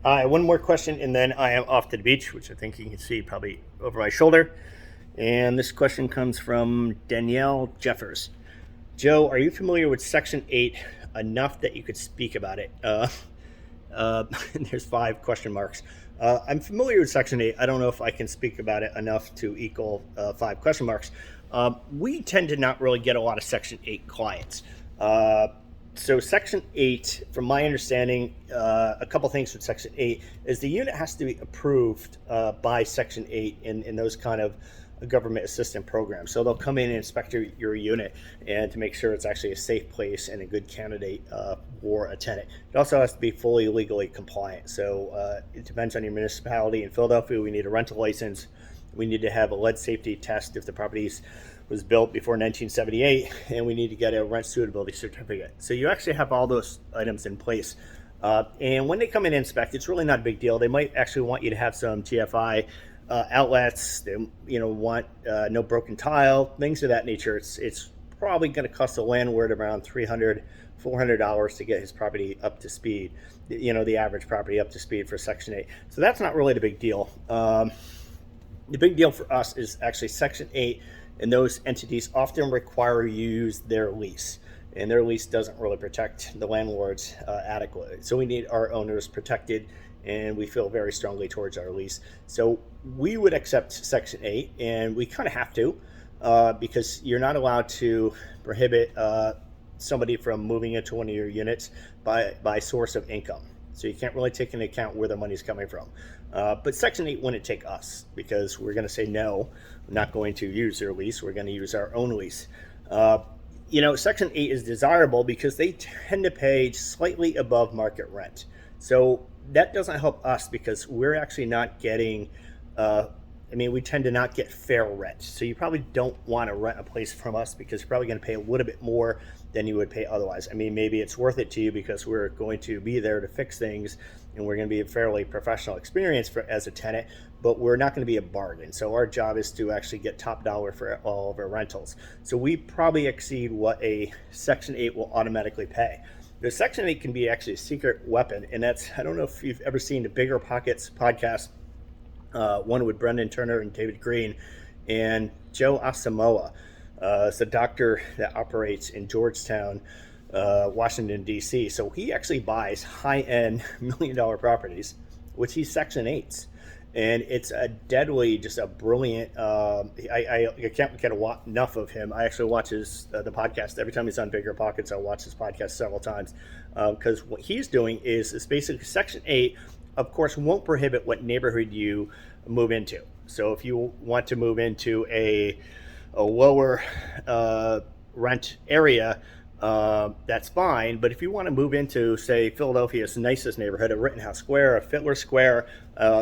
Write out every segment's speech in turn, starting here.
One more question, and then I am off to the beach, which I think you can see probably over my shoulder. And this question comes from Danielle Jeffers. Joe, are you familiar with Section 8 enough that you could speak about it? There's 5 question marks. I'm familiar with Section 8. I don't know if I can speak about it enough to equal 5 question marks. We tend to not really get a lot of Section 8 clients. So Section 8, from my understanding, a couple things with Section 8 is the unit has to be approved by Section 8 in those kind of government assistance programs. So they'll come in and inspect your unit and to make sure it's actually a safe place and a good candidate for a tenant. It also has to be fully legally compliant. So it depends on your municipality. In Philadelphia, we need a rental license. We need to have a lead safety test if the property's was built before 1978, and we need to get a rent suitability certificate. So you actually have all those items in place. And when they come in and inspect, it's really not a big deal. They might actually want you to have some GFI outlets. They want no broken tile, things of that nature. It's probably going to cost the landlord around $300-$400 to get his property up to speed. The average property up to speed for Section 8. So that's not really the big deal. The big deal for us is actually Section 8. And those entities often require you use their lease, and their lease doesn't really protect the landlords adequately. So we need our owners protected, and we feel very strongly towards our lease. So we would accept Section 8, and we kind of have to, because you're not allowed to prohibit somebody from moving into one of your units by source of income. So you can't really take into account where the money's coming from. But Section 8 wouldn't take us, because we're going to say no, we're not going to use their lease, we're going to use our own lease. Section 8 is desirable because they tend to pay slightly above market rent. So that doesn't help us because we're actually not getting, we tend to not get fair rent. So you probably don't want to rent a place from us because you're probably going to pay a little bit more than you would pay otherwise. Maybe it's worth it to you because we're going to be there to fix things and we're going to be a fairly professional experience as a tenant, but we're not going to be a bargain. So our job is to actually get top dollar for all of our rentals. So we probably exceed what a Section 8 will automatically pay. The Section 8 can be actually a secret weapon, and that's, I don't know if you've ever seen the Bigger Pockets podcast, one with Brendan Turner and David Green, and Joe Asamoah. It's a doctor that operates in Georgetown, Washington, D.C. So he actually buys high-end $1 million properties, which he Section 8s. And it's just a brilliant, I can't get enough of him. I actually watch the podcast. Every time he's on Bigger Pockets, I watch his podcast several times. Because what he's doing is basically Section 8, of course, won't prohibit what neighborhood you move into. So if you want to move into a lower rent area, that's fine. But if you want to move into, say, Philadelphia's nicest neighborhood, a Rittenhouse Square, a Fittler Square,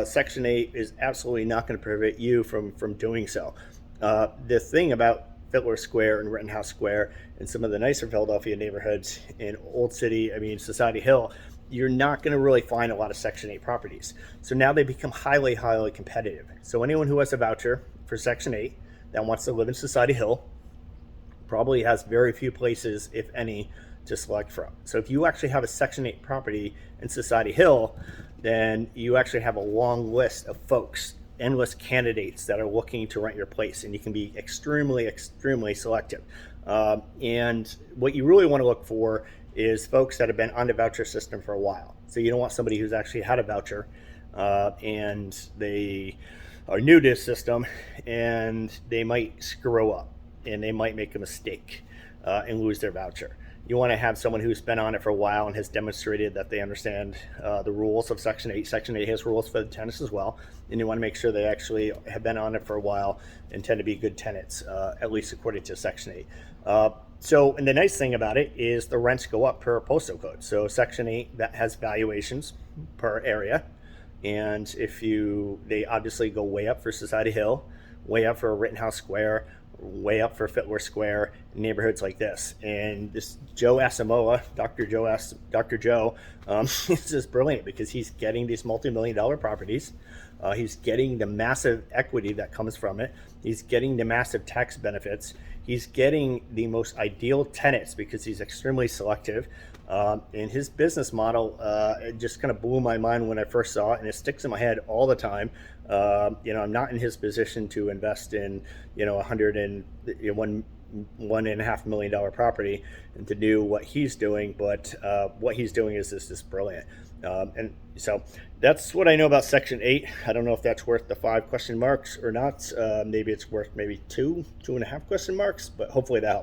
Section 8 is absolutely not going to prohibit you from doing so. The thing about Fittler Square and Rittenhouse Square and some of the nicer Philadelphia neighborhoods in Old City, Society Hill, you're not going to really find a lot of Section 8 properties. So now they become highly, highly competitive. So anyone who has a voucher for Section 8 that wants to live in Society Hill probably has very few places, if any, to select from. So if you actually have a Section 8 property in Society Hill, then you actually have a long list of folks, endless candidates that are looking to rent your place, and you can be extremely, extremely selective. And what you really want to look for is folks that have been on the voucher system for a while. So you don't want somebody who's actually had a voucher and they are new to the system and they might screw up and they might make a mistake and lose their voucher. You want to have someone who's been on it for a while and has demonstrated that they understand the rules of Section 8. Section 8 has rules for the tenants as well, and you want to make sure they actually have been on it for a while and tend to be good tenants, at least according to Section 8. And the nice thing about it is the rents go up per postal code. So Section 8 that has valuations per area, and they obviously go way up for Society Hill, way up for Rittenhouse Square, way up for Fittler Square, neighborhoods like this. And this Joe Asamoah, Dr. Joe, is just brilliant because he's getting these multi-million-dollar properties. He's getting the massive equity that comes from it. He's getting the massive tax benefits. He's getting the most ideal tenants because he's extremely selective. And his business model, it just kind of blew my mind when I first saw it, and it sticks in my head all the time. I'm not in his position to invest in, a hundred and $1.5 million property and to do what he's doing, but what he's doing is just brilliant. And so that's what I know about Section 8. I don't know if that's worth the 5 question marks or not. Maybe it's worth maybe 2.5 question marks, but hopefully that helps.